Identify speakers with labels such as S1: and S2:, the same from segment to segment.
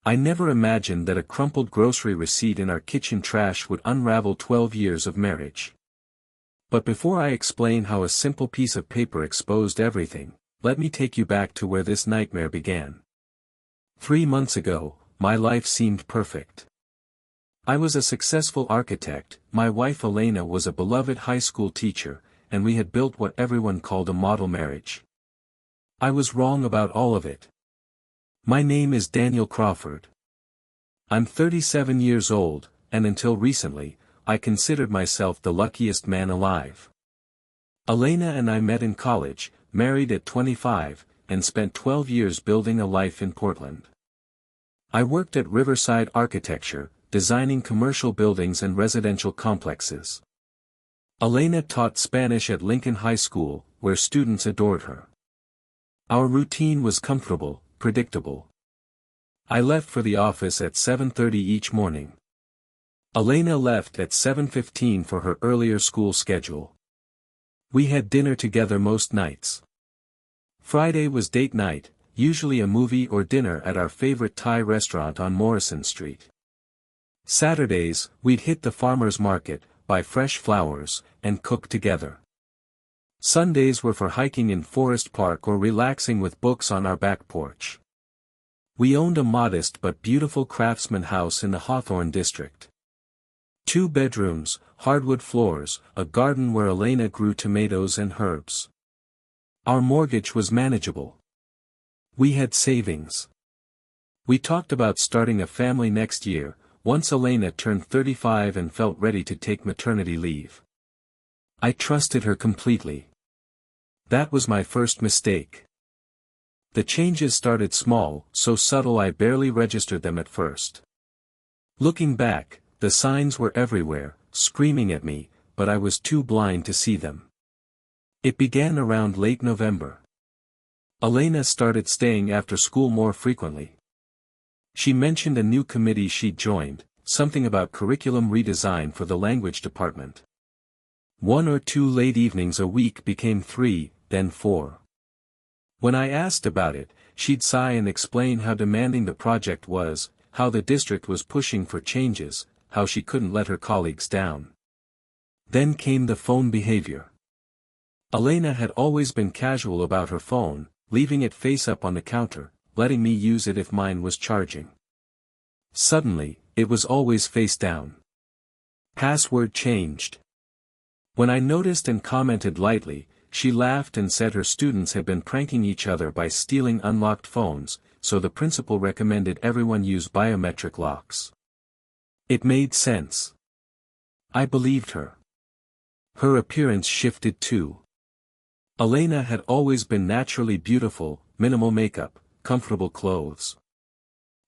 S1: I never imagined that a crumpled grocery receipt in our kitchen trash would unravel 12 years of marriage. But before I explain how a simple piece of paper exposed everything, let me take you back to where this nightmare began. 3 months ago, my life seemed perfect. I was a successful architect, my wife Elena was a beloved high school teacher, and we had built what everyone called a model marriage. I was wrong about all of it. My name is Daniel Crawford. I'm 37 years old, and until recently, I considered myself the luckiest man alive. Elena and I met in college, married at 25, and spent 12 years building a life in Portland. I worked at Riverside Architecture, designing commercial buildings and residential complexes. Elena taught Spanish at Lincoln High School, where students adored her. Our routine was comfortable, predictable. I left for the office at 7:30 each morning. Elena left at 7:15 for her earlier school schedule. We had dinner together most nights. Friday was date night, usually a movie or dinner at our favorite Thai restaurant on Morrison Street. Saturdays, we'd hit the farmer's market, buy fresh flowers, and cook together. Sundays were for hiking in Forest Park or relaxing with books on our back porch. We owned a modest but beautiful craftsman house in the Hawthorne district. 2 bedrooms, hardwood floors, a garden where Elena grew tomatoes and herbs. Our mortgage was manageable. We had savings. We talked about starting a family next year, once Elena turned 35 and felt ready to take maternity leave. I trusted her completely. That was my first mistake. The changes started small, so subtle I barely registered them at first. Looking back, the signs were everywhere, screaming at me, but I was too blind to see them. It began around late November. Elena started staying after school more frequently. She mentioned a new committee she'd joined, something about curriculum redesign for the language department. 1 or 2 late evenings a week became 3, then 4. When I asked about it, she'd sigh and explain how demanding the project was, how the district was pushing for changes, how she couldn't let her colleagues down. Then came the phone behavior. Elena had always been casual about her phone, leaving it face up on the counter, letting me use it if mine was charging. Suddenly, it was always face down. Password changed. When I noticed and commented lightly, she laughed and said her students had been pranking each other by stealing unlocked phones, so the principal recommended everyone use biometric locks. It made sense. I believed her. Her appearance shifted too. Elena had always been naturally beautiful, minimal makeup, comfortable clothes.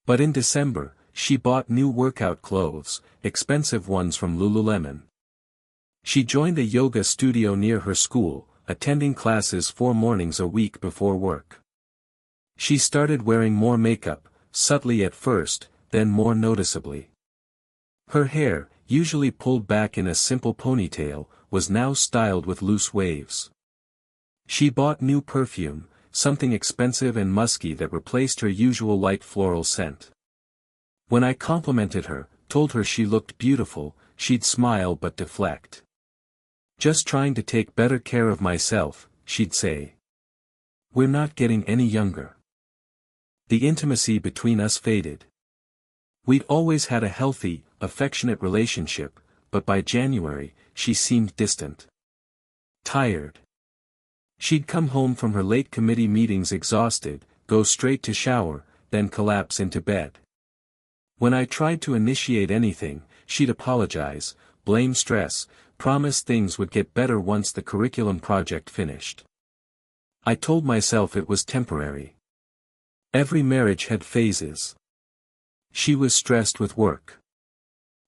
S1: But in December, she bought new workout clothes, expensive ones from Lululemon. She joined a yoga studio near her school, attending classes 4 mornings a week before work. She started wearing more makeup, subtly at first, then more noticeably. Her hair, usually pulled back in a simple ponytail, was now styled with loose waves. She bought new perfume, something expensive and musky that replaced her usual light floral scent. When I complimented her, told her she looked beautiful, she'd smile but deflect. Just trying to take better care of myself, she'd say. We're not getting any younger. The intimacy between us faded. We'd always had a healthy, affectionate relationship, but by January, she seemed distant. Tired. She'd come home from her late committee meetings exhausted, go straight to shower, then collapse into bed. When I tried to initiate anything, she'd apologize, blame stress, promise things would get better once the curriculum project finished. I told myself it was temporary. Every marriage had phases. She was stressed with work.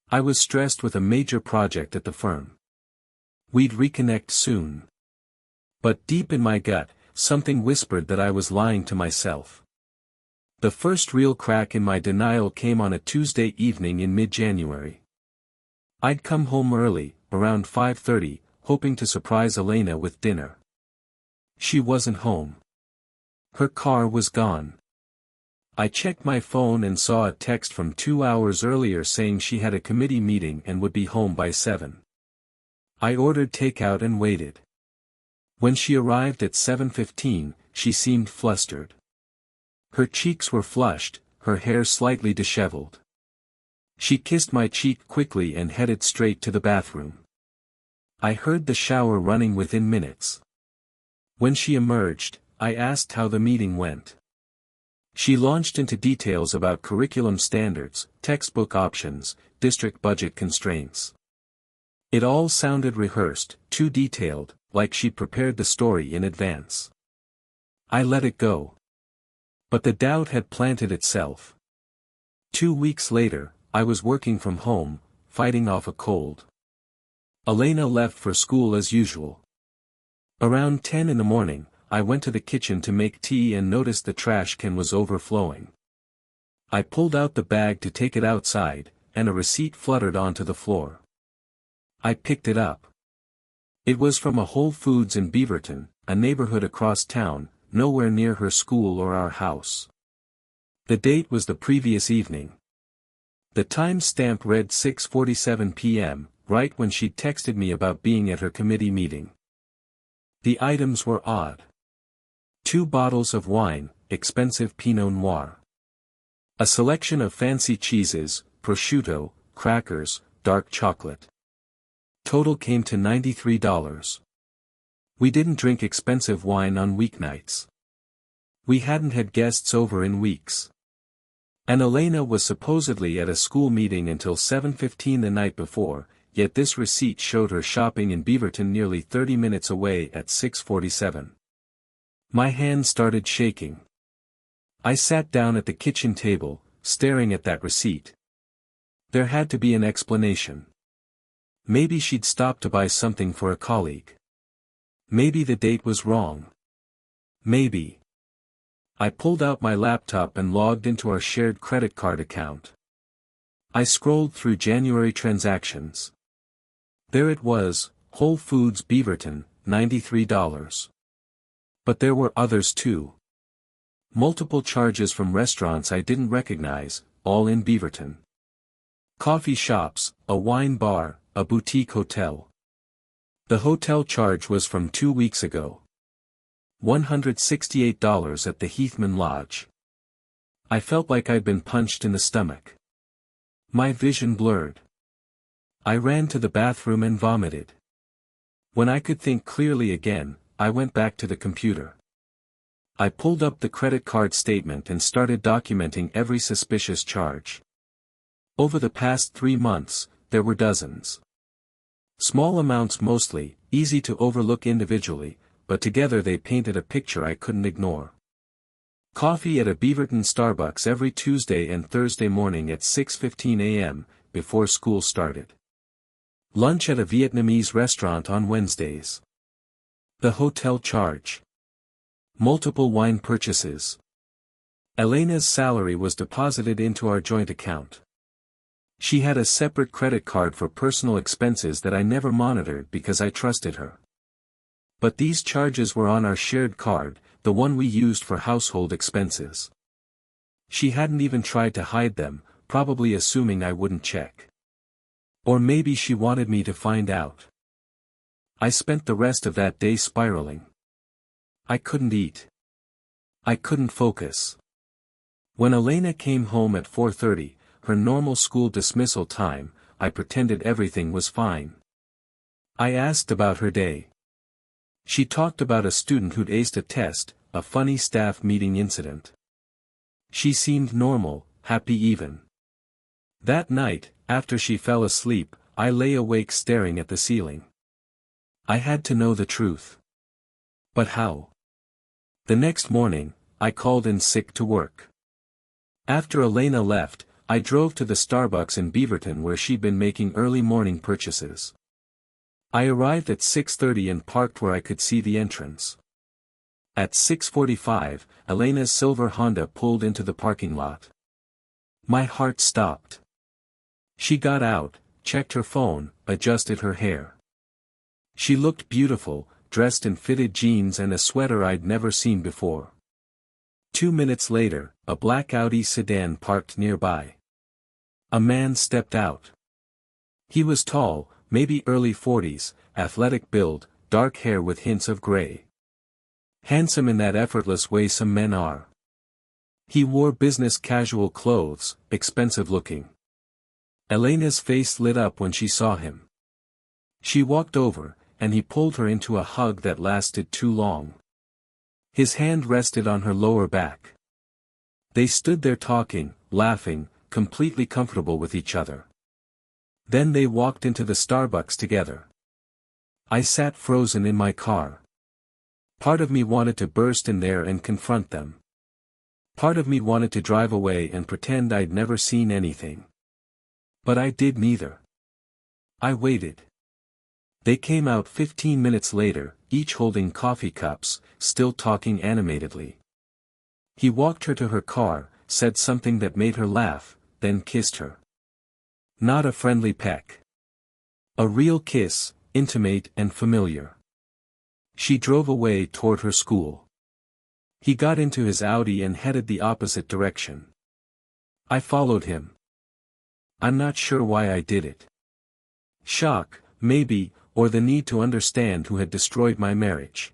S1: I was stressed with a major project at the firm. We'd reconnect soon. But deep in my gut, something whispered that I was lying to myself. The first real crack in my denial came on a Tuesday evening in mid-January. I'd come home early, around 5:30, hoping to surprise Elena with dinner. She wasn't home. Her car was gone. I checked my phone and saw a text from 2 hours earlier saying she had a committee meeting and would be home by 7. I ordered takeout and waited. When she arrived at 7:15, she seemed flustered. Her cheeks were flushed, her hair slightly disheveled. She kissed my cheek quickly and headed straight to the bathroom. I heard the shower running within minutes. When she emerged, I asked how the meeting went. She launched into details about curriculum standards, textbook options, district budget constraints. It all sounded rehearsed, too detailed, like she'd prepared the story in advance. I let it go. But the doubt had planted itself. 2 weeks later, I was working from home, fighting off a cold. Elena left for school as usual. Around 10 in the morning, I went to the kitchen to make tea and noticed the trash can was overflowing. I pulled out the bag to take it outside, and a receipt fluttered onto the floor. I picked it up. It was from a Whole Foods in Beaverton, a neighborhood across town, nowhere near her school or our house. The date was the previous evening. The time stamp read 6:47 p.m., right when she'd texted me about being at her committee meeting. The items were odd. 2 bottles of wine, expensive Pinot Noir. A selection of fancy cheeses, prosciutto, crackers, dark chocolate. Total came to $93. We didn't drink expensive wine on weeknights. We hadn't had guests over in weeks. And Elena was supposedly at a school meeting until 7:15 the night before, yet this receipt showed her shopping in Beaverton nearly 30 minutes away at 6:47. My hand started shaking. I sat down at the kitchen table, staring at that receipt. There had to be an explanation. Maybe she'd stopped to buy something for a colleague. Maybe the date was wrong. Maybe. I pulled out my laptop and logged into our shared credit card account. I scrolled through January transactions. There it was, Whole Foods Beaverton, $93. But there were others too. Multiple charges from restaurants I didn't recognize, all in Beaverton. Coffee shops, a wine bar, a boutique hotel. The hotel charge was from 2 weeks ago. $168 at the Heathman Lodge. I felt like I'd been punched in the stomach. My vision blurred. I ran to the bathroom and vomited. When I could think clearly again, I went back to the computer. I pulled up the credit card statement and started documenting every suspicious charge. Over the past 3 months, there were dozens. Small amounts mostly, easy to overlook individually, but together they painted a picture I couldn't ignore. Coffee at a Beaverton Starbucks every Tuesday and Thursday morning at 6:15 a.m., before school started. Lunch at a Vietnamese restaurant on Wednesdays. The hotel charge. Multiple wine purchases. Elena's salary was deposited into our joint account. She had a separate credit card for personal expenses that I never monitored because I trusted her. But these charges were on our shared card, the one we used for household expenses. She hadn't even tried to hide them, probably assuming I wouldn't check. Or maybe she wanted me to find out. I spent the rest of that day spiraling. I couldn't eat. I couldn't focus. When Elena came home at 4:30, her normal school dismissal time, I pretended everything was fine. I asked about her day. She talked about a student who'd aced a test, a funny staff meeting incident. She seemed normal, happy even. That night, after she fell asleep, I lay awake staring at the ceiling. I had to know the truth. But how? The next morning, I called in sick to work. After Elena left, I drove to the Starbucks in Beaverton where she'd been making early morning purchases. I arrived at 6:30 and parked where I could see the entrance. At 6:45, Elena's silver Honda pulled into the parking lot. My heart stopped. She got out, checked her phone, adjusted her hair. She looked beautiful, dressed in fitted jeans and a sweater I'd never seen before. 2 minutes later, a black Audi sedan parked nearby. A man stepped out. He was tall, maybe early 40s, athletic build, dark hair with hints of gray. Handsome in that effortless way some men are. He wore business casual clothes, expensive looking. Elena's face lit up when she saw him. She walked over, and he pulled her into a hug that lasted too long. His hand rested on her lower back. They stood there talking, laughing, completely comfortable with each other. Then they walked into the Starbucks together. I sat frozen in my car. Part of me wanted to burst in there and confront them. Part of me wanted to drive away and pretend I'd never seen anything. But I did neither. I waited. They came out 15 minutes later, each holding coffee cups, still talking animatedly. He walked her to her car, said something that made her laugh, then kissed her. Not a friendly peck. A real kiss, intimate and familiar. She drove away toward her school. He got into his Audi and headed the opposite direction. I followed him. I'm not sure why I did it. Shock, maybe, or the need to understand who had destroyed my marriage.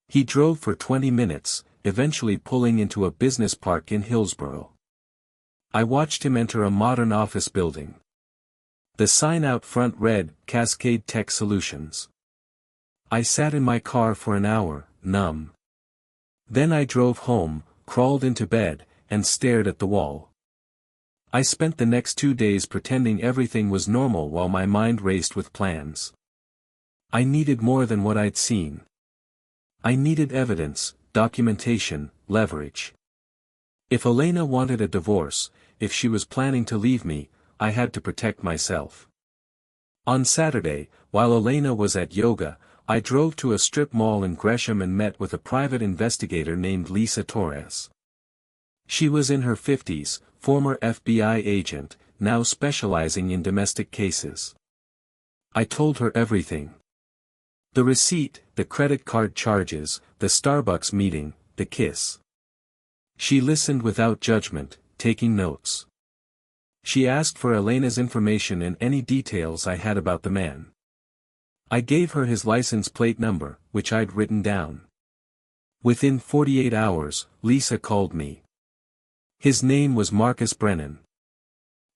S1: He drove for 20 minutes, eventually pulling into a business park in Hillsborough. I watched him enter a modern office building. The sign out front read, Cascade Tech Solutions. I sat in my car for an hour, numb. Then I drove home, crawled into bed, and stared at the wall. I spent the next 2 days pretending everything was normal while my mind raced with plans. I needed more than what I'd seen. I needed evidence, documentation, leverage. If Elena wanted a divorce, if she was planning to leave me, I had to protect myself. On Saturday, while Elena was at yoga, I drove to a strip mall in Gresham and met with a private investigator named Lisa Torres. She was in her 50s, former FBI agent, now specializing in domestic cases. I told her everything. The receipt, the credit card charges, the Starbucks meeting, the kiss. She listened without judgment, taking notes. She asked for Elena's information and any details I had about the man. I gave her his license plate number, which I'd written down. Within 48 hours, Lisa called me. His name was Marcus Brennan.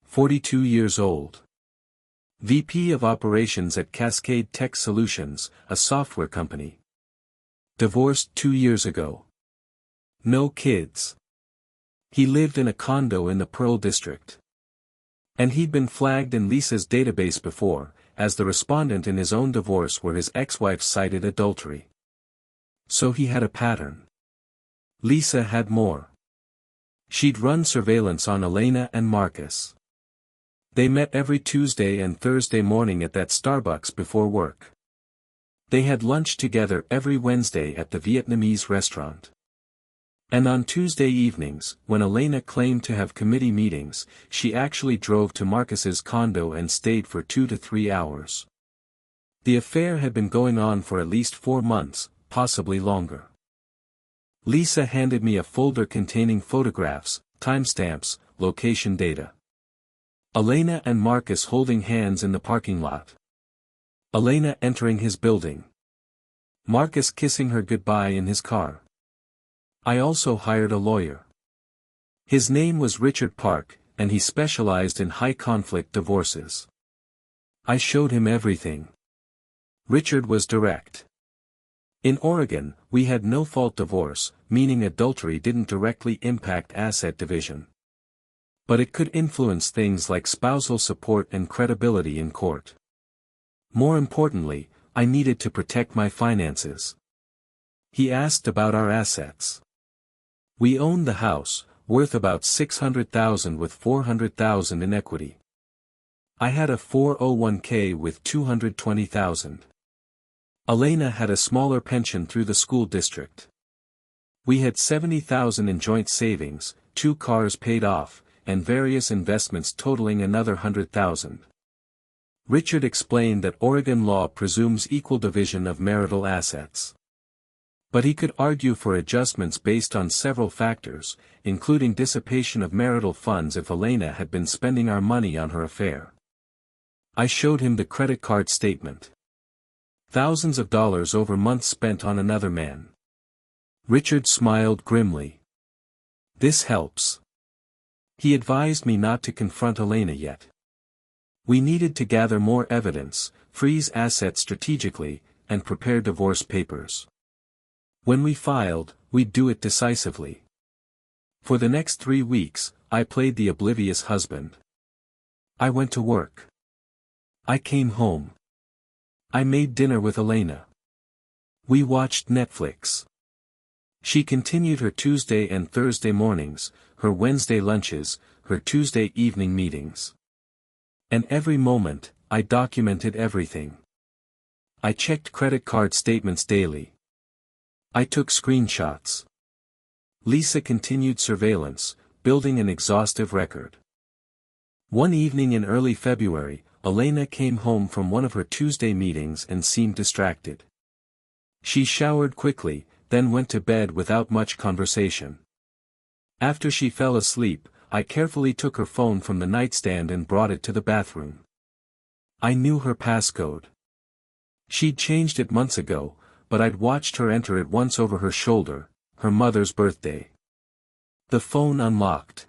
S1: 42 years old. VP of Operations at Cascade Tech Solutions, a software company. Divorced 2 years ago. No kids. He lived in a condo in the Pearl District. And he'd been flagged in Lisa's database before, as the respondent in his own divorce where his ex-wife cited adultery. So he had a pattern. Lisa had more. She'd run surveillance on Elena and Marcus. They met every Tuesday and Thursday morning at that Starbucks before work. They had lunch together every Wednesday at the Vietnamese restaurant. And on Tuesday evenings, when Elena claimed to have committee meetings, she actually drove to Marcus's condo and stayed for 2 to 3 hours. The affair had been going on for at least 4 months, possibly longer. Lisa handed me a folder containing photographs, timestamps, location data. Elena and Marcus holding hands in the parking lot. Elena entering his building. Marcus kissing her goodbye in his car. I also hired a lawyer. His name was Richard Park, and he specialized in high-conflict divorces. I showed him everything. Richard was direct. In Oregon, we had no-fault divorce, meaning adultery didn't directly impact asset division. But it could influence things like spousal support and credibility in court. More importantly, I needed to protect my finances. He asked about our assets. We owned the house, worth about $600,000 with $400,000 in equity. I had a 401k with $220,000. Elena had a smaller pension through the school district. We had $70,000 in joint savings, 2 cars paid off, and various investments totaling another $100,000. Richard explained that Oregon law presumes equal division of marital assets. But he could argue for adjustments based on several factors, including dissipation of marital funds if Elena had been spending our money on her affair. I showed him the credit card statement. Thousands of dollars over months spent on another man. Richard smiled grimly. This helps. He advised me not to confront Elena yet. We needed to gather more evidence, freeze assets strategically, and prepare divorce papers. When we filed, we'd do it decisively. For the next 3 weeks, I played the oblivious husband. I went to work. I came home. I made dinner with Elena. We watched Netflix. She continued her Tuesday and Thursday mornings, her Wednesday lunches, her Tuesday evening meetings. And every moment, I documented everything. I checked credit card statements daily. I took screenshots. Lisa continued surveillance, building an exhaustive record. One evening in early February, Elena came home from one of her Tuesday meetings and seemed distracted. She showered quickly, then went to bed without much conversation. After she fell asleep, I carefully took her phone from the nightstand and brought it to the bathroom. I knew her passcode. She'd changed it months ago, but I'd watched her enter it once over her shoulder, her mother's birthday. The phone unlocked.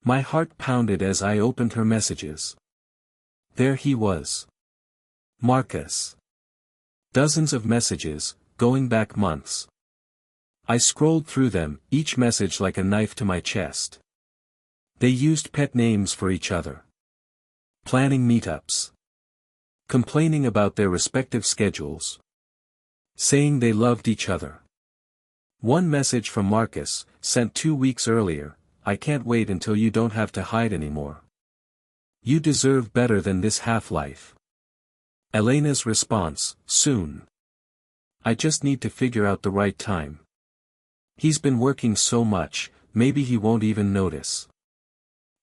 S1: My heart pounded as I opened her messages. There he was. Marcus. Dozens of messages, going back months. I scrolled through them, each message like a knife to my chest. They used pet names for each other. Planning meetups. Complaining about their respective schedules. Saying they loved each other. One message from Marcus, sent 2 weeks earlier: I can't wait until you don't have to hide anymore. You deserve better than this half-life. Elena's response: soon. I just need to figure out the right time. He's been working so much, maybe he won't even notice.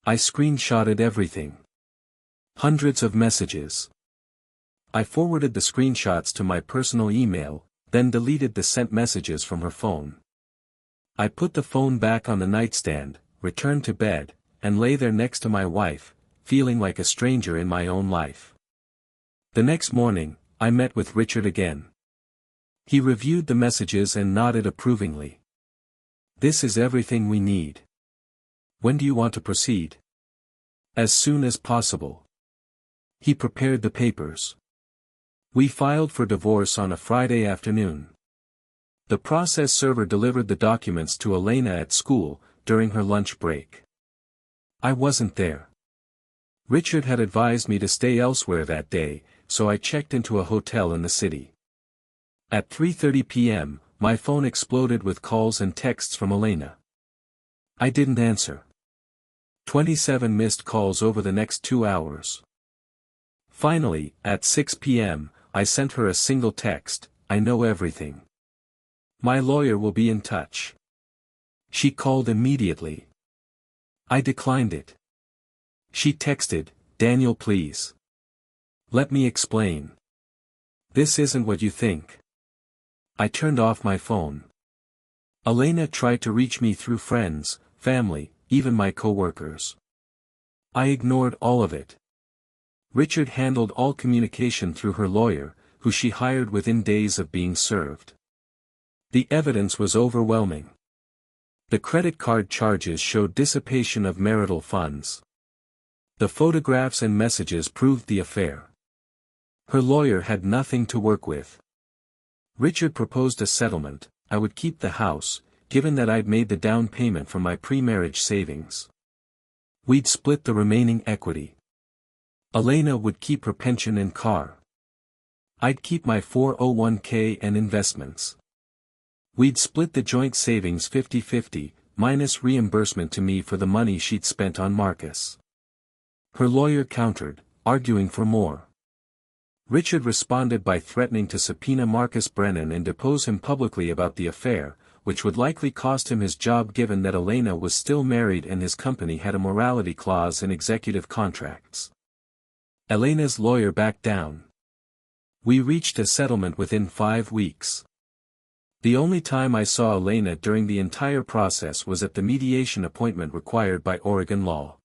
S1: I screenshotted everything. Hundreds of messages. I forwarded the screenshots to my personal email, then deleted the sent messages from her phone. I put the phone back on the nightstand, returned to bed, and lay there next to my wife, feeling like a stranger in my own life. The next morning, I met with Richard again. He reviewed the messages and nodded approvingly. This is everything we need. When do you want to proceed? As soon as possible. He prepared the papers. We filed for divorce on a Friday afternoon. The process server delivered the documents to Elena at school, during her lunch break. I wasn't there. Richard had advised me to stay elsewhere that day, so I checked into a hotel in the city. At 3:30 p.m., my phone exploded with calls and texts from Elena. I didn't answer. 27 missed calls over the next 2 hours. Finally, at 6 p.m., I sent her a single text: I know everything. My lawyer will be in touch. She called immediately. I declined it. She texted, Daniel, please. Let me explain. This isn't what you think. I turned off my phone. Elena tried to reach me through friends, family, even my co-workers. I ignored all of it. Richard handled all communication through her lawyer, who she hired within days of being served. The evidence was overwhelming. The credit card charges showed dissipation of marital funds. The photographs and messages proved the affair. Her lawyer had nothing to work with. Richard proposed a settlement: I would keep the house, given that I'd made the down payment from my pre-marriage savings. We'd split the remaining equity. Elena would keep her pension and car. I'd keep my 401k and investments. We'd split the joint savings 50-50, minus reimbursement to me for the money she'd spent on Marcus. Her lawyer countered, arguing for more. Richard responded by threatening to subpoena Marcus Brennan and depose him publicly about the affair, which would likely cost him his job given that Elena was still married and his company had a morality clause in executive contracts. Elena's lawyer backed down. We reached a settlement within 5 weeks. The only time I saw Elena during the entire process was at the mediation appointment required by Oregon law.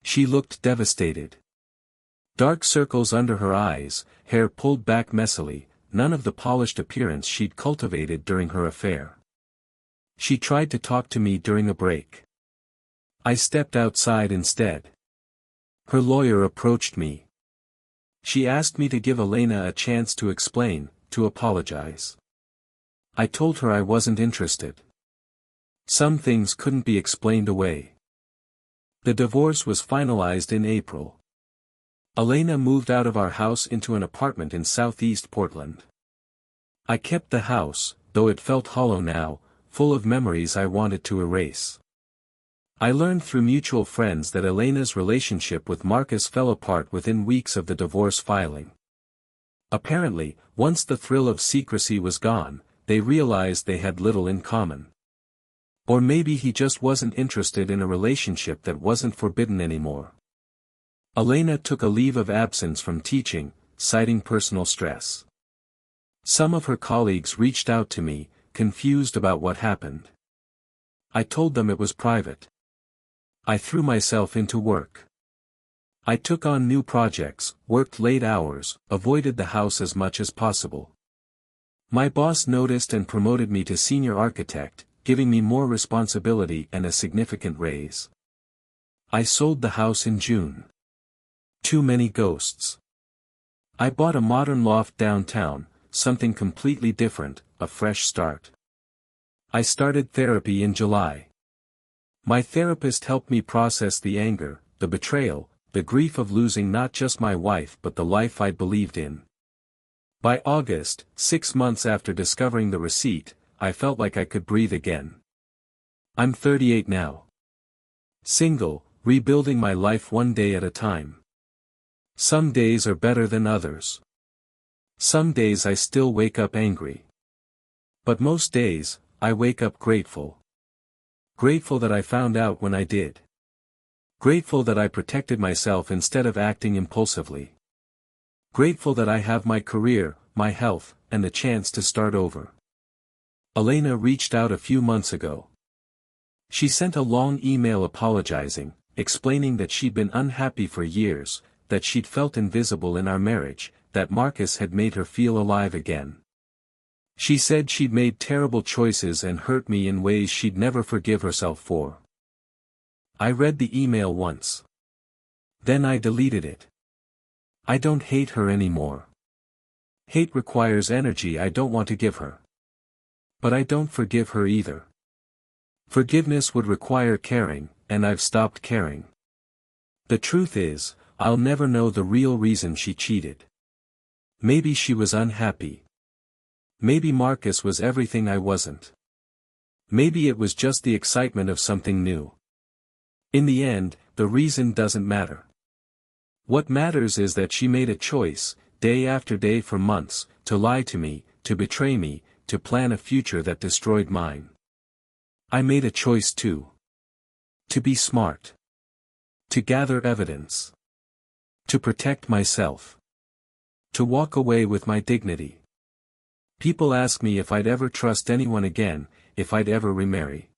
S1: She looked devastated. Dark circles under her eyes, hair pulled back messily, none of the polished appearance she'd cultivated during her affair. She tried to talk to me during a break. I stepped outside instead. Her lawyer approached me. She asked me to give Elena a chance to explain, to apologize. I told her I wasn't interested. Some things couldn't be explained away. The divorce was finalized in April. Elena moved out of our house into an apartment in southeast Portland. I kept the house, though it felt hollow now, full of memories I wanted to erase. I learned through mutual friends that Elena's relationship with Marcus fell apart within weeks of the divorce filing. Apparently, once the thrill of secrecy was gone, they realized they had little in common. Or maybe he just wasn't interested in a relationship that wasn't forbidden anymore. Elena took a leave of absence from teaching, citing personal stress. Some of her colleagues reached out to me, confused about what happened. I told them it was private. I threw myself into work. I took on new projects, worked late hours, avoided the house as much as possible. My boss noticed and promoted me to senior architect, giving me more responsibility and a significant raise. I sold the house in June. Too many ghosts. I bought a modern loft downtown, something completely different, a fresh start. I started therapy in July. My therapist helped me process the anger, the betrayal, the grief of losing not just my wife but the life I'd believed in. By August, 6 months after discovering the receipt, I felt like I could breathe again. I'm 38 now. Single, rebuilding my life one day at a time. Some days are better than others. Some days I still wake up angry. But most days, I wake up grateful. Grateful that I found out when I did. Grateful that I protected myself instead of acting impulsively. Grateful that I have my career, my health, and the chance to start over. Elena reached out a few months ago. She sent a long email apologizing, explaining that she'd been unhappy for years, that she'd felt invisible in our marriage, that Marcus had made her feel alive again. She said she'd made terrible choices and hurt me in ways she'd never forgive herself for. I read the email once. Then I deleted it. I don't hate her anymore. Hate requires energy I don't want to give her. But I don't forgive her either. Forgiveness would require caring, and I've stopped caring. The truth is, I'll never know the real reason she cheated. Maybe she was unhappy. Maybe Marcus was everything I wasn't. Maybe it was just the excitement of something new. In the end, the reason doesn't matter. What matters is that she made a choice, day after day for months, to lie to me, to betray me, to plan a future that destroyed mine. I made a choice too. To be smart. To gather evidence. To protect myself. To walk away with my dignity. People ask me if I'd ever trust anyone again, if I'd ever remarry.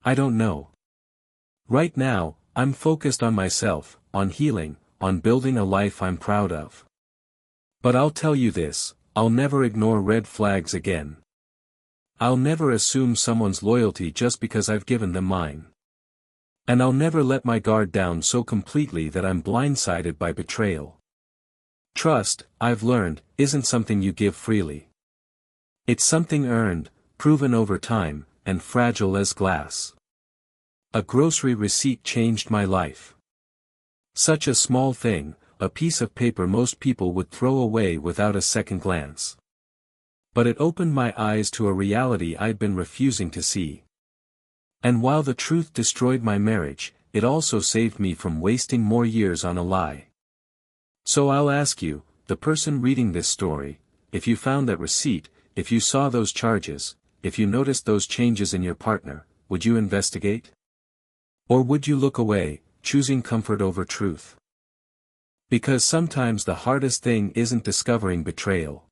S1: I don't know. Right now, I'm focused on myself, on healing, on building a life I'm proud of. But I'll tell you this, I'll never ignore red flags again. I'll never assume someone's loyalty just because I've given them mine. And I'll never let my guard down so completely that I'm blindsided by betrayal. Trust, I've learned, isn't something you give freely. It's something earned, proven over time, and fragile as glass. A grocery receipt changed my life. Such a small thing, a piece of paper most people would throw away without a second glance. But it opened my eyes to a reality I'd been refusing to see. And while the truth destroyed my marriage, it also saved me from wasting more years on a lie. So I'll ask you, the person reading this story, if you found that receipt, if you saw those charges, if you noticed those changes in your partner, would you investigate? Or would you look away, choosing comfort over truth? Because sometimes the hardest thing isn't discovering betrayal.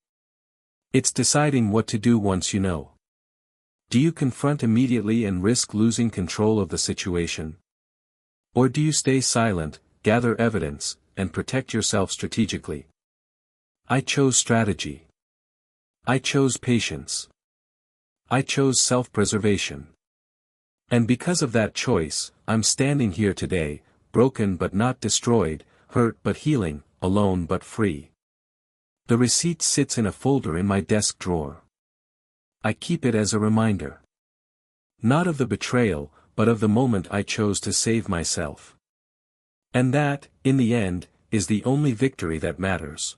S1: It's deciding what to do once you know. Do you confront immediately and risk losing control of the situation? Or do you stay silent, gather evidence, and protect yourself strategically? I chose strategy. I chose patience. I chose self-preservation. And because of that choice, I'm standing here today, broken but not destroyed, hurt but healing, alone but free. The receipt sits in a folder in my desk drawer. I keep it as a reminder. Not of the betrayal, but of the moment I chose to save myself. And that, in the end, is the only victory that matters.